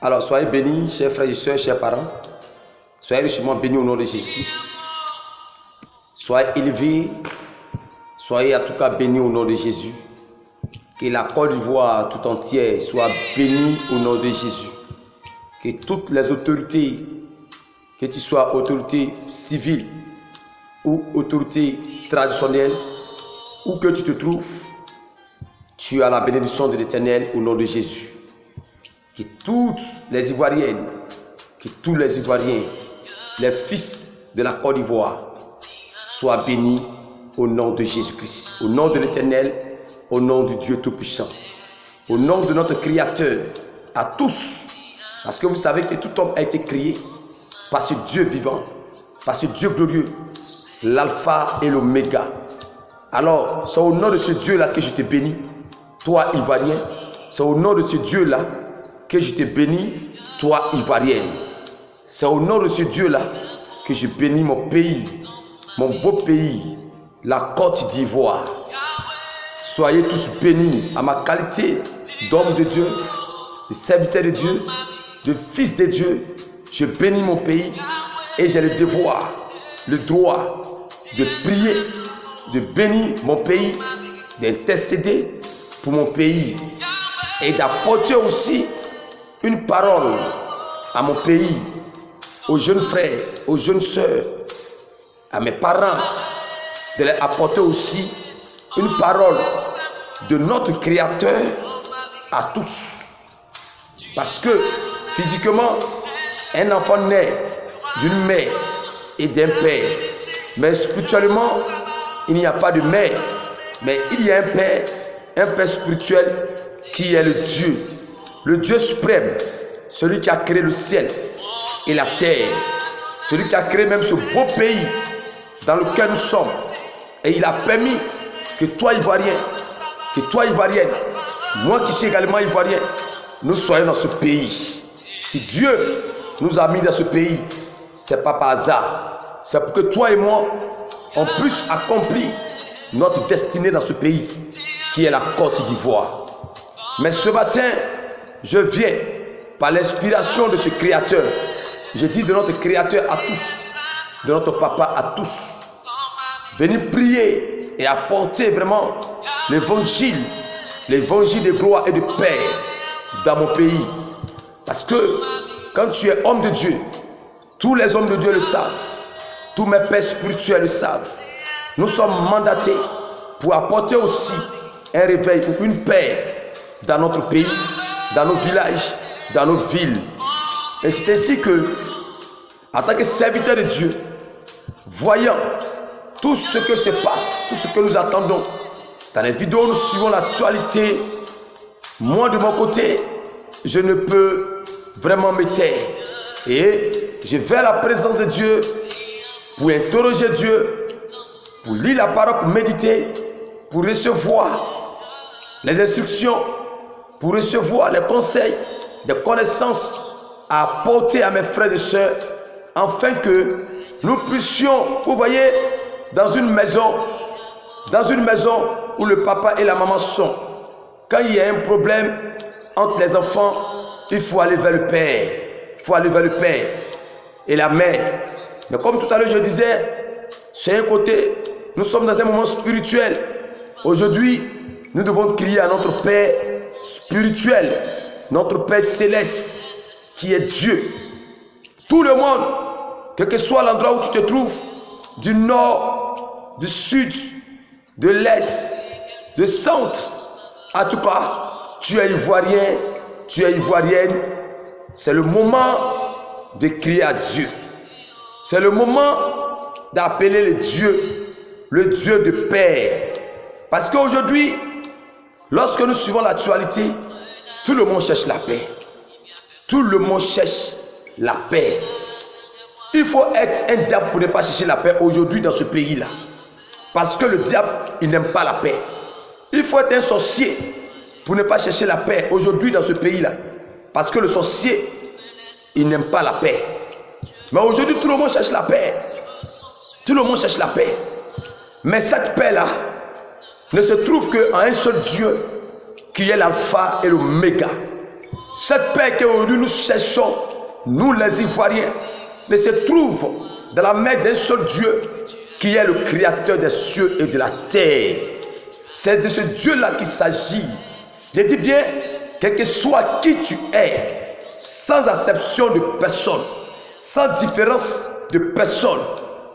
Alors, soyez bénis, chers frères et sœurs, chers parents. Soyez richement bénis au nom de Jésus-Christ. Soyez élevés, soyez en tout cas bénis au nom de Jésus. Que la Côte d'Ivoire tout entière soit bénie au nom de Jésus. Que toutes les autorités, que tu sois autorité civile ou autorité traditionnelle, où que tu te trouves, tu as la bénédiction de l'Éternel au nom de Jésus. Que toutes les Ivoiriennes, que tous les Ivoiriens, les fils de la Côte d'Ivoire, soient bénis au nom de Jésus-Christ, au nom de l'Éternel, au nom de Dieu Tout-Puissant, au nom de notre Créateur, à tous, parce que vous savez que tout homme a été créé par ce Dieu vivant, par ce Dieu glorieux, l'alpha et l'oméga. Alors, c'est au nom de ce Dieu-là que je te bénis, toi Ivoirien, c'est au nom de ce Dieu-là que je te bénis, toi Ivoirienne. C'est au nom de ce Dieu-là que je bénis mon pays, mon beau pays, la Côte d'Ivoire. Soyez tous bénis à ma qualité d'homme de Dieu, de serviteur de Dieu, de fils de Dieu. Je bénis mon pays et j'ai le devoir, le droit de prier, de bénir mon pays, d'intercéder pour mon pays et d'apporter aussi une parole à mon pays, aux jeunes frères, aux jeunes sœurs, à mes parents, de leur apporter aussi une parole de notre Créateur à tous. Parce que physiquement, un enfant naît d'une mère et d'un père. Mais spirituellement, il n'y a pas de mère, mais il y a un père spirituel qui est le Dieu suprême, celui qui a créé le ciel et la terre, celui qui a créé même ce beau pays dans lequel nous sommes. Et il a permis que toi Ivoirien, que toi Ivoirienne, moi qui suis également Ivoirien, nous soyons dans ce pays. Si Dieu nous a mis dans ce pays, ce n'est pas par hasard. C'est pour que toi et moi, on puisse accomplir notre destinée dans ce pays, qui est la Côte d'Ivoire. Mais ce matin, je viens par l'inspiration de ce Créateur. Je dis de notre Créateur à tous, de notre Papa à tous. Venez prier et apporter vraiment l'évangile de gloire et de paix dans mon pays. Parce que quand tu es homme de Dieu, tous les hommes de Dieu le savent, tous mes pères spirituels le savent. Nous sommes mandatés pour apporter aussi un réveil ou une paix dans notre pays, dans nos villages, dans nos villes. Et c'est ainsi que, en tant que serviteur de Dieu, voyant tout ce que se passe, tout ce que nous attendons, dans les vidéos, nous suivons l'actualité. Moi, de mon côté, je ne peux vraiment me taire. Et je vais à la présence de Dieu pour interroger Dieu, pour lire la parole, pour méditer, pour recevoir les instructions, pour recevoir les conseils, des connaissances à apporter à mes frères et sœurs, afin que nous puissions, vous voyez, dans une maison où le papa et la maman sont, quand il y a un problème entre les enfants, il faut aller vers le père, il faut aller vers le père et la mère. Mais comme tout à l'heure je disais, c'est un côté, nous sommes dans un moment spirituel. Aujourd'hui, nous devons crier à notre Père spirituel, notre Père céleste, qui est Dieu. Tout le monde, quel que soit l'endroit où tu te trouves, du nord, du sud, de l'est, de centre, en tout cas, tu es Ivoirien, tu es Ivoirienne, c'est le moment de crier à Dieu. C'est le moment d'appeler le Dieu de paix. Parce qu'aujourd'hui, lorsque nous suivons l'actualité, tout le monde cherche la paix. Tout le monde cherche la paix. Il faut être un diable pour ne pas chercher la paix aujourd'hui dans ce pays-là. Parce que le diable, il n'aime pas la paix. Il faut être un sorcier pour ne pas chercher la paix aujourd'hui dans ce pays-là. Parce que le sorcier, il n'aime pas la paix. Mais aujourd'hui, tout le monde cherche la paix. Tout le monde cherche la paix. Mais cette paix-là ne se trouve qu'en un seul Dieu, qui est l'alpha et l'oméga. Cette paix qu'aujourd'hui nous cherchons, nous les Ivoiriens, ne se trouve dans la main d'un seul Dieu qui est le créateur des cieux et de la terre. C'est de ce Dieu-là qu'il s'agit. Je dis bien, quel que soit qui tu es, sans acception de personne, sans différence de personne,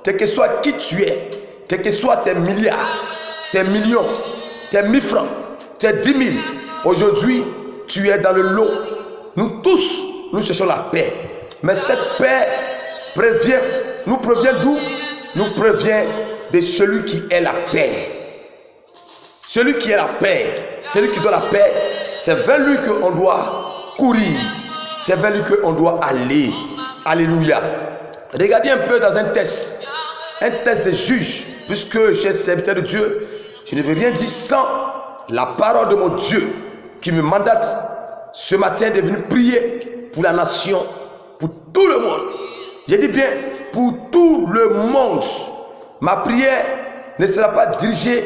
quel que soit qui tu es, quel que soit tes milliards, tes millions, tes 1000 francs, tes 10 000, aujourd'hui, tu es dans le lot. Nous tous, nous cherchons la paix. Mais cette paix nous provient d'où? Nous provient de celui qui est la paix. Celui qui est la paix, celui qui donne la paix, c'est vers lui qu'on doit courir. C'est vers lui qu'on doit aller. Alléluia. Regardez un peu dans un test de juge, puisque je suis serviteur de Dieu, je ne veux rien dire sans la parole de mon Dieu qui me mandate ce matin de venir prier pour la nation, pour tout le monde. Je dis bien pour tout le monde. Ma prière ne sera pas dirigée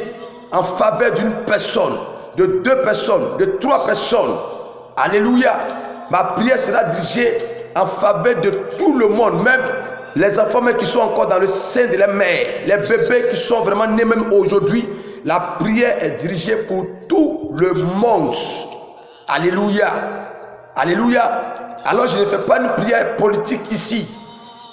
en faveur d'une personne, de 2 personnes, de 3 personnes. Alléluia. Ma prière sera dirigée en faveur de tout le monde, même les enfants même qui sont encore dans le sein de la mère, les bébés qui sont vraiment nés même aujourd'hui. La prière est dirigée pour tout le monde. Alléluia. Alléluia. Alors je ne fais pas une prière politique ici.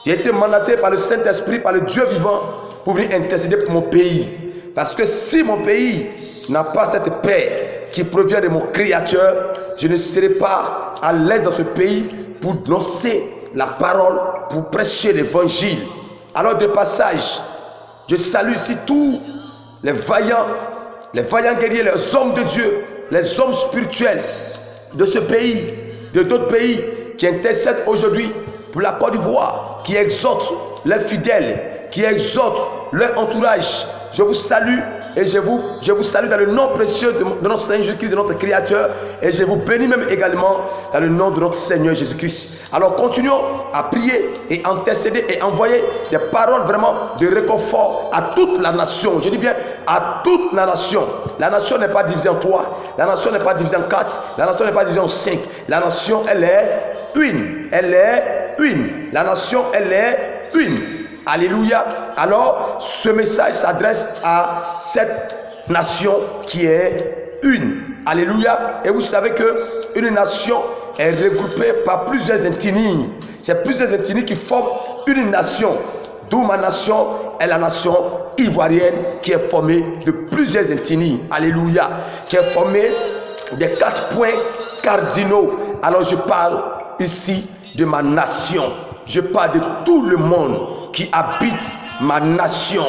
J'ai été mandaté par le Saint-Esprit, par le Dieu vivant, pour venir intercéder pour mon pays. Parce que si mon pays n'a pas cette paix qui provient de mon Créateur, je ne serai pas à l'aise dans ce pays pour annoncer la parole, pour prêcher l'évangile. Alors de passage, je salue ici tous les vaillants guerriers, les hommes de Dieu, les hommes spirituels de ce pays, de d'autres pays qui intercèdent aujourd'hui pour la Côte d'Ivoire, qui exhortent les fidèles, qui exhortent leur entourage. Je vous salue et je vous salue dans le nom précieux de notre Seigneur Jésus-Christ, de notre Créateur, et je vous bénis même également dans le nom de notre Seigneur Jésus-Christ. Alors continuons à prier et intercéder et envoyer des paroles vraiment de réconfort à toute la nation. Je dis bien à toute la nation. La nation n'est pas divisée en 3, la nation n'est pas divisée en 4, la nation n'est pas divisée en 5. La nation, elle est une. Elle est une. La nation, elle est une. Alléluia. Alors, ce message s'adresse à cette nation qui est une. Alléluia. Et vous savez qu'une nation est regroupée par plusieurs ethnies. C'est plusieurs ethnies qui forment une nation. D'où ma nation est la nation ivoirienne qui est formée de plusieurs ethnies. Alléluia. Qui est formée des 4 points cardinaux. Alors, je parle ici de ma nation. Je parle de tout le monde qui habite ma nation.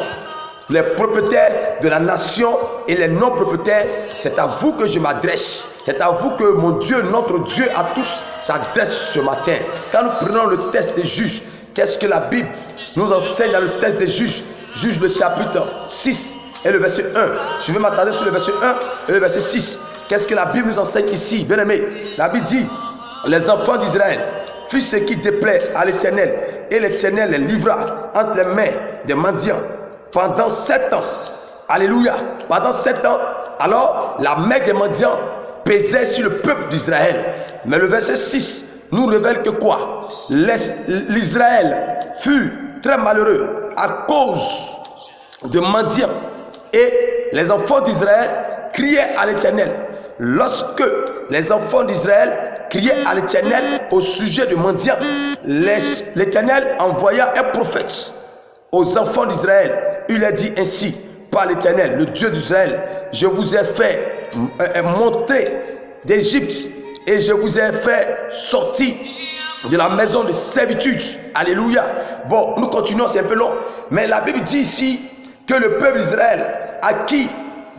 Les propriétaires de la nation et les non-propriétaires, c'est à vous que je m'adresse. C'est à vous que mon Dieu, notre Dieu à tous, s'adresse ce matin. Quand nous prenons le test des juges, qu'est-ce que la Bible nous enseigne dans le test des juges? Juge le chapitre 6 et le verset 1. Je vais m'attarder sur le verset 1 et le verset 6. Qu'est-ce que la Bible nous enseigne ici? Bien aimé, la Bible dit, les enfants d'Israël fit ce qui déplaît à l'Éternel, et l'Éternel les livra entre les mains des mendiants pendant 7 ans. Alléluia. Pendant 7 ans, alors la main des mendiants pesait sur le peuple d'Israël. Mais le verset 6 nous révèle que quoi? L'Israël fut très malheureux à cause de mendiants, et les enfants d'Israël criaient à l'Éternel. Lorsque les enfants d'Israël criaient à l'Éternel au sujet de mendiants, l'Éternel envoya un prophète aux enfants d'Israël. Il a dit ainsi par l'Éternel, le Dieu d'Israël: je vous ai fait monter d'Égypte et je vous ai fait sortir de la maison de servitude. Alléluia. Bon, nous continuons, c'est un peu long, mais la Bible dit ici que le peuple d'Israël, à qui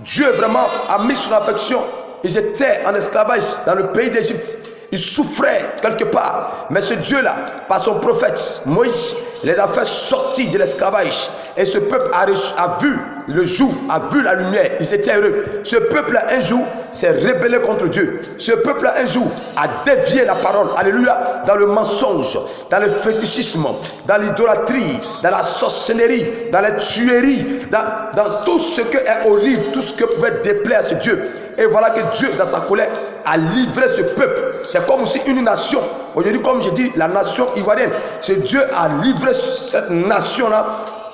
Dieu vraiment a mis son affection, ils étaient en esclavage dans le pays d'Égypte. Ils souffraient quelque part. Mais ce Dieu-là, par son prophète Moïse, les a fait sortir de l'esclavage. Et ce peuple a vu le jour, a vu la lumière, ils étaient heureux. Ce peuple-là, un jour, s'est rébellé contre Dieu. Ce peuple-là, un jour, a dévié la parole, alléluia, dans le mensonge, dans le fétichisme, dans l'idolâtrie, dans la sorcellerie, dans la tuerie, dans tout ce qui est horrible, tout ce qui pouvait déplaire à ce Dieu. Et voilà que Dieu, dans sa colère, a livré ce peuple. C'est comme aussi une nation. Aujourd'hui, comme je dis, la nation ivoirienne. Ce Dieu a livré cette nation-là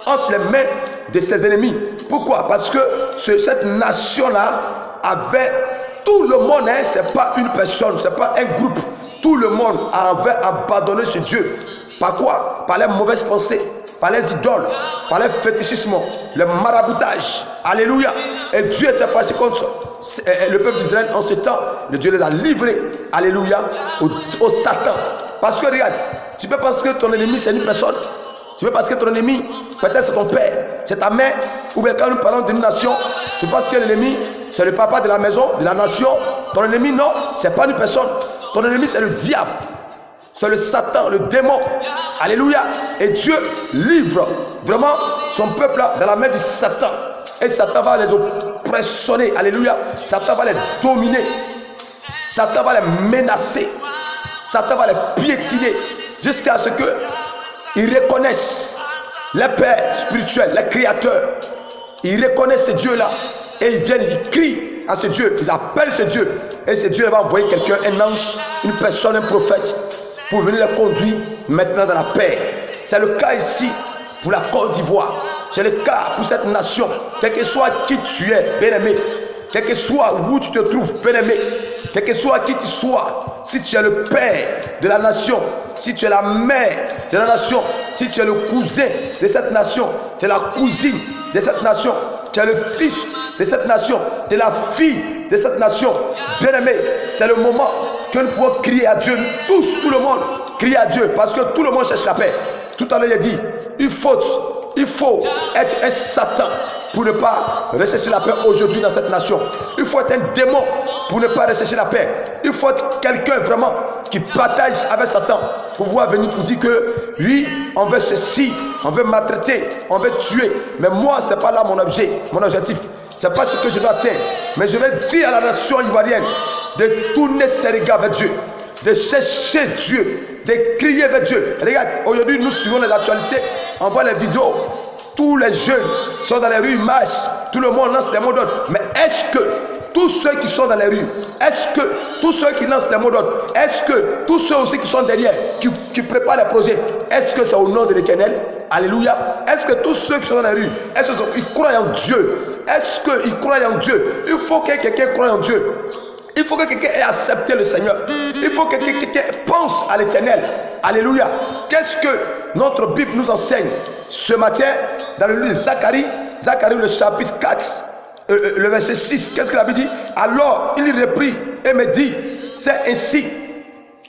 entre les mains de ses ennemis. Pourquoi? Parce que cette nation-là avait tout le monde, hein, ce n'est pas une personne, ce n'est pas un groupe. Tout le monde avait abandonné ce Dieu. Par quoi? Par les mauvaises pensées, par les idoles, par les fétichismes, le maraboutage. Alléluia. Et Dieu était passé contre le peuple d'Israël en ce temps. Le Dieu les a livrés, alléluia, au Satan. Parce que regarde, tu peux penser que ton ennemi c'est une personne. Tu peux penser que ton ennemi, peut-être c'est ton père, c'est ta mère. Ou bien quand nous parlons d'une nation, tu penses que l'ennemi c'est le papa de la maison, de la nation. Ton ennemi non, c'est pas une personne. Ton ennemi c'est le diable. C'est le Satan, le démon. Alléluia. Et Dieu livre vraiment son peuple là dans la main du Satan. Et Satan va les oppressionner. Alléluia. Satan va les dominer. Satan va les menacer. Satan va les piétiner. Jusqu'à ce qu'ils reconnaissent les pères spirituels, les créateurs. Ils reconnaissent ce Dieu-là. Et ils viennent, ils crient à ce Dieu. Ils appellent ce Dieu. Et ce Dieu va envoyer quelqu'un, un ange, une personne, un prophète, pour venir les conduire maintenant dans la paix. C'est le cas ici pour la Côte d'Ivoire. C'est le cas pour cette nation. Quel que soit qui tu es, bien-aimé, quel que soit où tu te trouves, bien-aimé, quel que soit qui tu sois, si tu es le père de la nation, si tu es la mère de la nation, si tu es le cousin de cette nation, tu es la cousine de cette nation, tu es le fils de cette nation, tu es la fille de cette nation, bien-aimé, c'est le moment que nous pouvons crier à Dieu, tous, tout le monde, crier à Dieu, parce que tout le monde cherche la paix. Tout à l'heure, il a dit, il faut être un Satan pour ne pas rechercher la paix aujourd'hui dans cette nation. Il faut être un démon pour ne pas rechercher la paix. Il faut être quelqu'un vraiment qui partage avec Satan pour pouvoir venir pour dire que oui, on veut ceci, on veut maltraiter, on veut tuer. Mais moi, ce n'est pas là mon objectif. Ce n'est pas ce que je veux atteindre. Mais je vais dire à la nation ivoirienne de tourner ses regards vers Dieu, de chercher Dieu, de crier vers Dieu. Regarde, aujourd'hui nous suivons les actualités, on voit les vidéos, tous les jeunes sont dans les rues, ils marchent, tout le monde lance des mots d'ordre. Mais est-ce que tous ceux qui sont dans les rues, est-ce que tous ceux qui lancent des mots d'ordre, est-ce que tous ceux aussi qui sont derrière, qui préparent les projets, est-ce que c'est au nom de l'Éternel? Alléluia. Est-ce que tous ceux qui sont dans les rues, est-ce qu'ils croient en Dieu? Est-ce qu'ils croient en Dieu? Il faut que quelqu'un croie en Dieu. Il faut que quelqu'un ait accepté le Seigneur. Il faut que quelqu'un pense à l'Éternel. Alléluia. Qu'est-ce que notre Bible nous enseigne ce matin dans le livre de Zacharie, le chapitre 4, le verset 6. Qu'est-ce que la Bible dit? Alors il reprit et me dit, c'est ainsi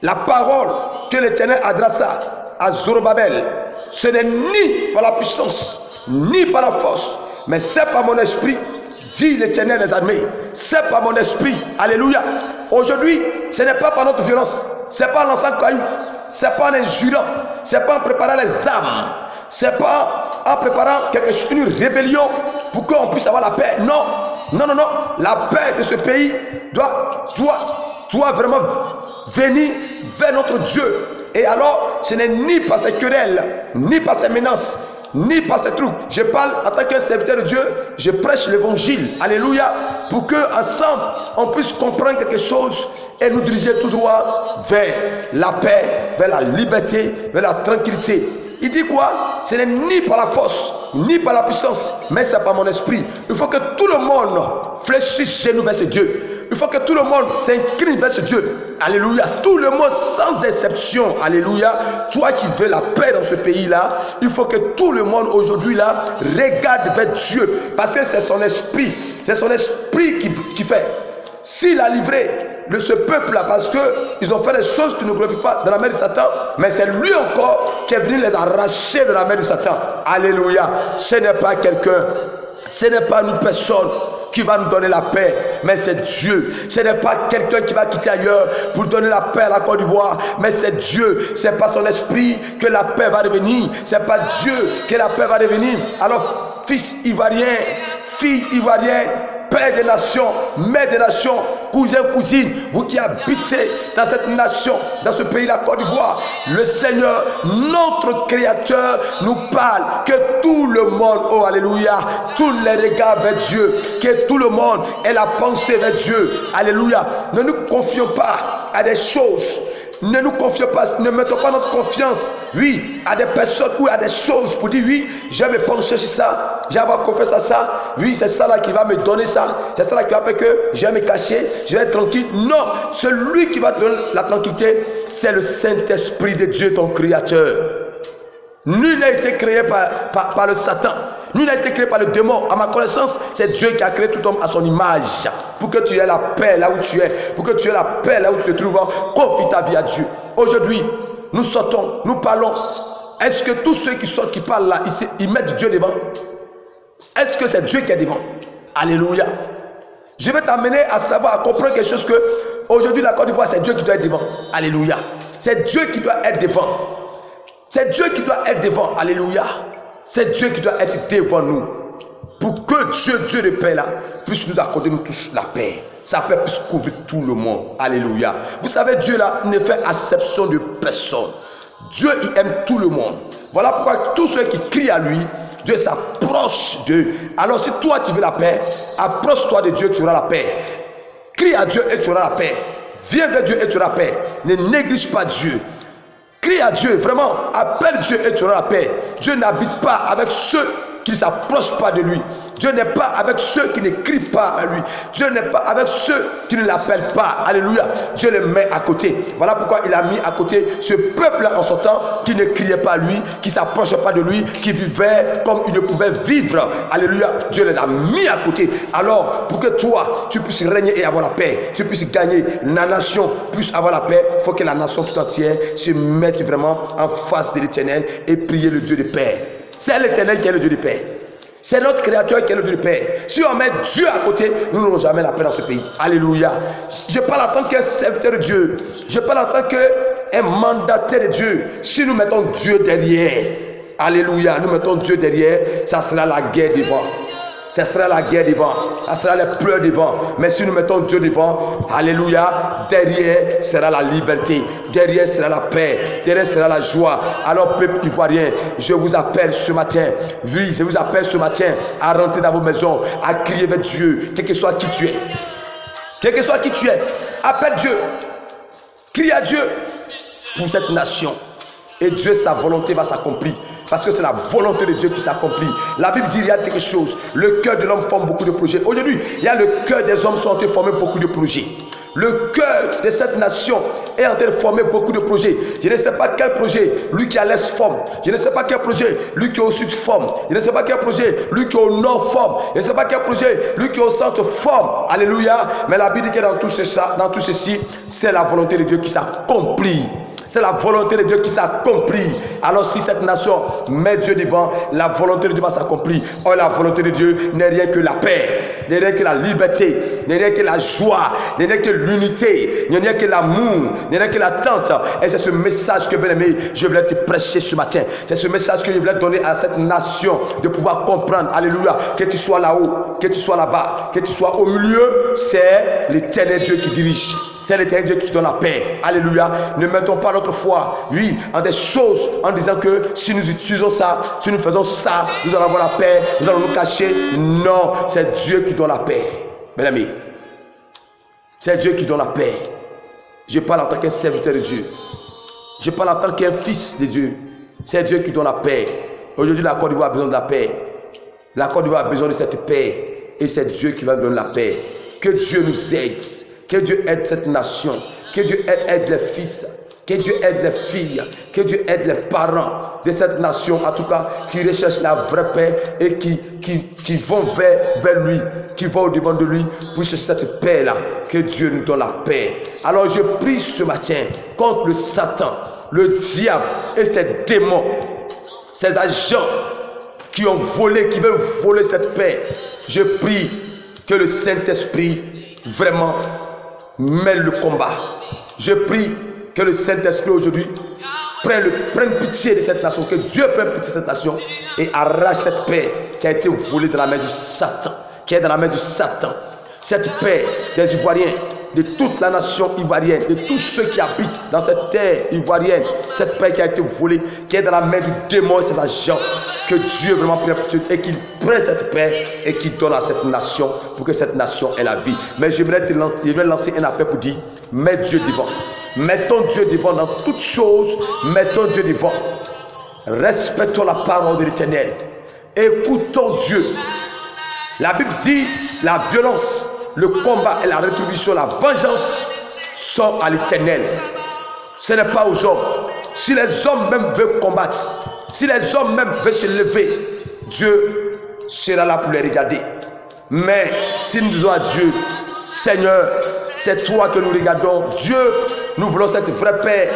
la parole que l'Éternel adressa à Zorobabel. Ce n'est ni par la puissance, ni par la force, mais c'est par mon esprit, dit l'Éternel des armées. C'est par mon esprit. Alléluia. Aujourd'hui, ce n'est pas par notre violence, c'est pas en lançant cailloux, c'est pas en injurant, c'est pas en préparant les armes, c'est pas en préparant une rébellion pour qu'on puisse avoir la paix. Non, non, non, non. La paix de ce pays doit vraiment venir vers notre Dieu. Et alors, ce n'est ni par ces querelles, ni par ces menaces, ni par ces trucs. Je parle en tant qu'un serviteur de Dieu, je prêche l'évangile. Alléluia. Pour que ensemble on puisse comprendre quelque chose et nous diriger tout droit vers la paix, vers la liberté, vers la tranquillité. Il dit quoi? Ce n'est ni par la force, ni par la puissance, mais c'est par mon esprit. Il faut que tout le monde fléchisse chez nous vers ce Dieu. Il faut que tout le monde s'incline vers ce Dieu. Alléluia. Tout le monde sans exception. Alléluia. Toi qui veux la paix dans ce pays-là, il faut que tout le monde aujourd'hui là regarde vers Dieu. Parce que c'est son esprit. C'est son esprit qui fait. S'il a livré ce peuple-là, parce qu'ils ont fait des choses qui ne glorifient pas dans la main de Satan, mais c'est lui encore qui est venu les arracher de la main de Satan. Alléluia. Ce n'est pas quelqu'un, ce n'est pas une personne qui va nous donner la paix, mais c'est Dieu. Ce n'est pas quelqu'un qui va quitter ailleurs pour donner la paix à la Côte d'Ivoire, mais c'est Dieu. C'est pas son esprit que la paix va revenir. C'est pas Dieu que la paix va revenir. Alors fils ivoirien, fille ivoirienne, père des nations, mère des nations, cousin, cousine, vous qui habitez dans cette nation, dans ce pays, la Côte d'Ivoire, le Seigneur, notre Créateur, nous parle que tout le monde, oh alléluia, tous les regards vers Dieu, que tout le monde ait la pensée vers Dieu, alléluia. Ne nous confions pas à des choses. Ne nous confions pas, ne mettons pas notre confiance, oui, à des personnes ou à des choses pour dire oui, je vais me pencher sur ça, je vais avoir confiance à ça, oui, c'est ça là qui va me donner ça, c'est ça là qui va faire que je vais me cacher, je vais être tranquille. Non, celui qui va te donner la tranquillité, c'est le Saint-Esprit de Dieu, ton Créateur. Nul n'a été créé par le Satan. Nul n'a été créé par le démon. À ma connaissance, c'est Dieu qui a créé tout homme à son image. Pour que tu aies la paix là où tu es. Pour que tu aies la paix là où tu te trouves. Confie ta vie à Dieu. Aujourd'hui, nous sortons, nous parlons. Est-ce que tous ceux qui sortent, qui parlent là, ils mettent Dieu devant? Est-ce que c'est Dieu qui est devant? Alléluia. Je vais t'amener à savoir, à comprendre quelque chose que aujourd'hui la Côte d'Ivoire, c'est Dieu qui doit être devant. Alléluia. C'est Dieu qui doit être devant. C'est Dieu qui doit être devant. Alléluia. C'est Dieu qui doit être devant nous. Pour que Dieu de paix là, puisse nous accorder nous tous la paix. Sa paix puisse couvrir tout le monde. Alléluia. Vous savez, Dieu là ne fait exception de personne. Dieu, il aime tout le monde. Voilà pourquoi tous ceux qui crient à lui, Dieu s'approche d'eux. Alors si toi tu veux la paix, approche-toi de Dieu, tu auras la paix. Crie à Dieu et tu auras la paix. Viens vers Dieu et tu auras la paix. Ne néglige pas Dieu. Crie à Dieu, vraiment, appelle Dieu et tu auras la paix. Dieu n'habite pas avec ceux qui ne s'approchent pas de lui. Dieu n'est pas avec ceux qui ne crient pas à lui. Dieu n'est pas avec ceux qui ne l'appellent pas. Alléluia. Dieu les met à côté. Voilà pourquoi il a mis à côté ce peuple-là en son temps qui ne criait pas à lui, qui ne s'approchait pas de lui, qui vivait comme il ne pouvait vivre. Alléluia. Dieu les a mis à côté. Alors, pour que toi, tu puisses régner et avoir la paix, tu puisses gagner, la nation puisse avoir la paix, il faut que la nation tout entière se mette vraiment en face de l'Éternel et prier le Dieu de paix. C'est l'Éternel qui est le Dieu de paix. C'est notre Créateur qui est le Dieu de paix. Si on met Dieu à côté, nous n'aurons jamais la paix dans ce pays. Alléluia. Je parle en tant qu'un serviteur de Dieu. Je parle en tant qu'un mandataire de Dieu. Si nous mettons Dieu derrière, alléluia, nous mettons Dieu derrière, ça sera la guerre devant. Ce sera la guerre devant, ce sera les pleurs devant. Mais si nous mettons Dieu devant, alléluia, derrière sera la liberté, derrière sera la paix, derrière sera la joie. Alors peuple ivoirien, je vous appelle ce matin, oui, je vous appelle ce matin à rentrer dans vos maisons, à crier vers Dieu, quel que soit qui tu es. Quel que soit qui tu es, appelle Dieu, crie à Dieu pour cette nation. Et Dieu, sa volonté va s'accomplir. Parce que c'est la volonté de Dieu qui s'accomplit. La Bible dit il y a quelque chose. Le cœur de l'homme forme beaucoup de projets. Aujourd'hui, il y a le cœur des hommes sont en train de former beaucoup de projets. Le cœur de cette nation est en train de former beaucoup de projets. Je ne sais pas quel projet, lui qui est à l'est forme. Je ne sais pas quel projet, lui qui est au sud forme. Je ne sais pas quel projet, lui qui est au nord forme. Je ne sais pas quel projet, lui qui est au centre forme. Alléluia. Mais la Bible dit que dans tout ceci, c'est la volonté de Dieu qui s'accomplit. C'est la volonté de Dieu qui s'accomplit. Alors si cette nation met Dieu devant, la volonté de Dieu va s'accomplir. Or la volonté de Dieu n'est rien que la paix, n'est rien que la liberté, n'est rien que la joie, n'est rien que l'unité, n'est rien que l'amour, n'est rien que l'attente. Et c'est ce message que, bien aimé, je voulais te prêcher ce matin. C'est ce message que je voulais donner à cette nation, de pouvoir comprendre, alléluia, que tu sois là-haut, que tu sois là-bas, que tu sois au milieu, c'est l'Éternel Dieu qui dirige. C'est l'Éternel Dieu qui donne la paix. Alléluia. Ne mettons pas notre foi, oui, en des choses, en disant que si nous utilisons ça, si nous faisons ça, nous allons avoir la paix, nous allons nous cacher. Non, c'est Dieu qui donne la paix. Mes amis, c'est Dieu qui donne la paix. Je parle en tant qu'un serviteur de Dieu. Je parle en tant qu'un fils de Dieu. C'est Dieu qui donne la paix. Aujourd'hui, la Côte d'Ivoire a besoin de la paix. La Côte d'Ivoire a besoin de cette paix. Et c'est Dieu qui va nous donner la paix. Que Dieu nous aide. Que Dieu aide cette nation, que Dieu aide les fils, que Dieu aide les filles, que Dieu aide les parents de cette nation, en tout cas, qui recherchent la vraie paix et qui vont vers lui, qui vont au devant de lui pour chercher cette paix-là. Que Dieu nous donne la paix. Alors je prie ce matin contre le Satan, le diable et ses démons, ces agents qui ont volé, qui veulent voler cette paix. Je prie que le Saint-Esprit vraiment mêle le combat. Je prie que le Saint-Esprit aujourd'hui prenne pitié de cette nation, que Dieu prenne pitié de cette nation et arrache cette paix qui a été volée dans la main du Satan, qui est dans la main du Satan. Cette paix des Ivoiriens, de toute la nation ivoirienne, de tous ceux qui habitent dans cette terre ivoirienne, cette paix qui a été volée, qui est dans la main du démon et ses agents, que Dieu vraiment prenne et qu'il prenne cette paix et qu'il donne à cette nation pour que cette nation ait la vie. Mais je vais lancer un appel pour dire, mets Dieu devant. Mettons Dieu devant dans toutes choses, mettons Dieu devant. Respectons la parole de l'Éternel. Écoutons Dieu. La Bible dit, la violence, le combat et la rétribution, la vengeance sont à l'Éternel. Ce n'est pas aux hommes. Si les hommes même veulent combattre, si les hommes même veulent se lever, Dieu sera là pour les regarder. Mais si nous disons à Dieu, Seigneur, c'est toi que nous regardons. Dieu, nous voulons cette vraie paix.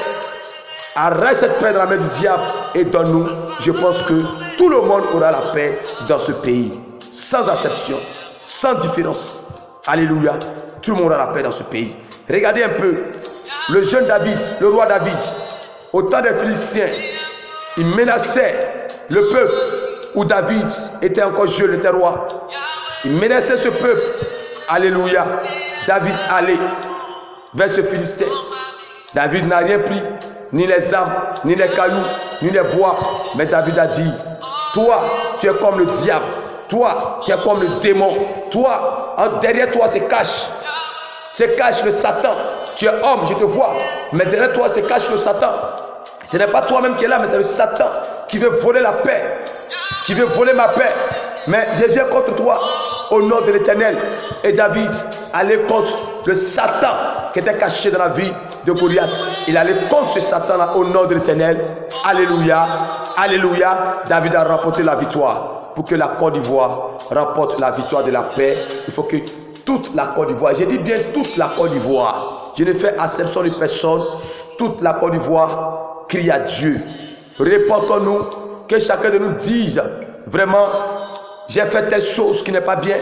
Arrête cette paix dans la main du diable et donne-nous. Je pense que tout le monde aura la paix dans ce pays. Sans exception, sans différence. Alléluia. Tout le monde aura la paix dans ce pays. Regardez un peu. Le jeune David, le roi David, au temps des Philistins, il menaçait le peuple où David était encore jeune, était roi. Il menaçait ce peuple. Alléluia. David allait vers ce Philistin. David n'a rien pris, ni les armes, ni les cailloux, ni les bois. Mais David a dit, toi, tu es comme le diable. Toi, tu es comme le démon. Toi, derrière toi se cache le Satan. Tu es homme, je te vois. Mais derrière toi se cache le Satan. Ce n'est pas toi-même qui est là, mais c'est le Satan qui veut voler la paix, qui veut voler ma paix. Mais je viens contre toi au nom de l'Éternel. Et David allait contre le Satan qui était caché dans la vie de Goliath. Il allait contre ce Satan-là au nom de l'Éternel. Alléluia. Alléluia. David a remporté la victoire. Pour que la Côte d'Ivoire remporte la victoire de la paix, il faut que toute la Côte d'Ivoire, je dis bien toute la Côte d'Ivoire, je ne fais exception de personne, toute la Côte d'Ivoire crie à Dieu. Répentons-nous, que chacun de nous dise vraiment, j'ai fait telle chose qui n'est pas bien,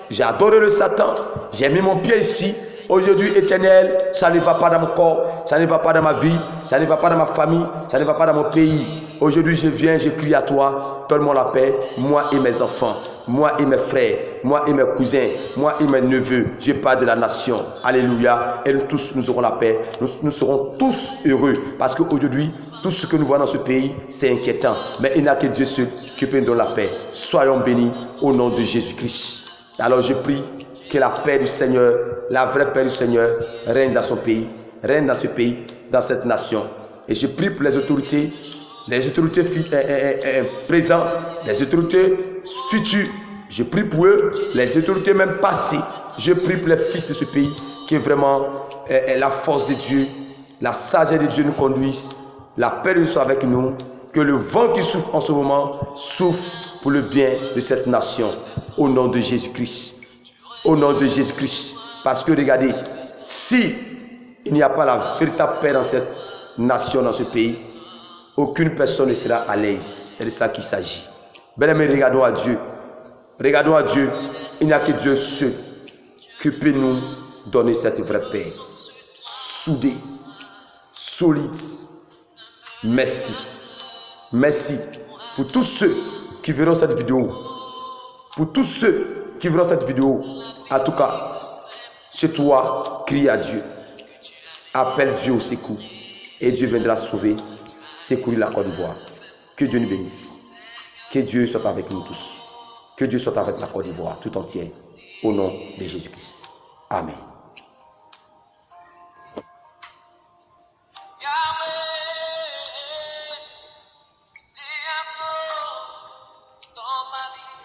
j'ai adoré le Satan, j'ai mis mon pied ici. Aujourd'hui, Éternel, ça ne va pas dans mon corps, ça ne va pas dans ma vie, ça ne va pas dans ma famille, ça ne va pas dans mon pays. Aujourd'hui, je viens, je crie à toi, donne-moi la paix, moi et mes enfants, moi et mes frères, moi et mes cousins, moi et mes neveux. Je parle de la nation. Alléluia. Et nous tous, nous aurons la paix. Nous serons tous heureux parce qu'aujourd'hui, tout ce que nous voyons dans ce pays, c'est inquiétant. Mais il n'y a que Dieu seul qui peut nous donner la paix. Soyons bénis au nom de Jésus-Christ. Alors je prie que la paix du Seigneur, la vraie paix du Seigneur, règne dans son pays, règne dans ce pays, dans cette nation. Et je prie pour les autorités présentes, les autorités futures. Je prie pour eux, les autorités même passées. Je prie pour les fils de ce pays, que vraiment la force de Dieu, la sagesse de Dieu nous conduise, la paix de Dieu soit avec nous, que le vent qui souffle en ce moment souffle pour le bien de cette nation. Au nom de Jésus-Christ. Au nom de Jésus-Christ. Parce que regardez, si il n'y a pas la véritable paix dans cette nation, dans ce pays, aucune personne ne sera à l'aise. C'est de ça qu'il s'agit. Bien-aimés, regardons à Dieu. Regardons à Dieu. Il n'y a que Dieu seul qui peut nous donner cette vraie paix. Soudée, solide. Merci. Merci pour tous ceux qui verront cette vidéo. Pour tous ceux qui verront cette vidéo. En tout cas, chez toi, crie à Dieu. Appelle Dieu au secours. Et Dieu viendra sauver, secourir la Côte d'Ivoire. Que Dieu nous bénisse. Que Dieu soit avec nous tous. Que Dieu soit avec la Côte d'Ivoire tout entière. Au nom de Jésus-Christ. Amen.